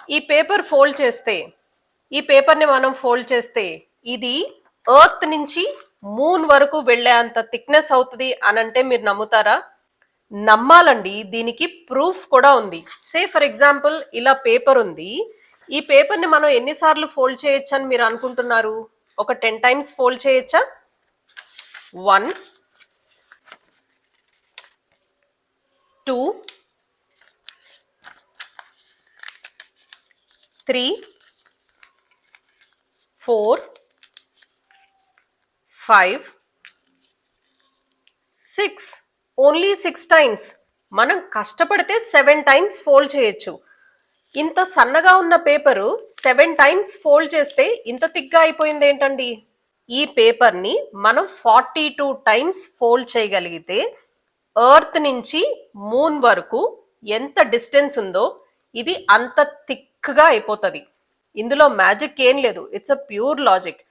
ఈ paper fold చేస్తే ఈ పేపర్ని మనం ఫోల్డ్ చేస్తే ఇది ఎర్త్ నుంచి మూన్ వరకు వెళ్ళేంత థిక్నెస్ అవుతుంది అని అంటే మీరు నమ్ముతారా? నమ్మాలండి. దీనికి ప్రూఫ్ కూడా ఉంది. సే ఫర్ ఎగ్జాంపుల్ ఇలా పేపర్ ఉంది. ఈ పేపర్ని మనం ఎన్నిసార్లు ఫోల్డ్ చేయొచ్చు అని మీరు అనుకుంటున్నారు? ఒక 10 టైమ్స్ ఫోల్డ్ చేయొచ్చా? 1 2 3 4 5 6 ఓన్లీ 6 టైమ్స్. మనం కష్టపడితే 7 టైమ్స్ ఫోల్డ్ చేయొచ్చు. ఇంత సన్నగా ఉన్న పేపరు 7 టైమ్స్ ఫోల్డ్ చేస్తే ఇంత థిక్గా అయిపోయింది ఏంటండి? ఈ పేపర్ని మనం 42 టైమ్స్ ఫోల్డ్ చేయగలిగితే ఎర్త్ నుంచి మూన్ వరకు ఎంత డిస్టెన్స్ ఉందో ఇది అంత థిక్గా అయిపోతుంది. ఇందులో మ్యాజిక్ ఏం లేదు. It's a pure logic.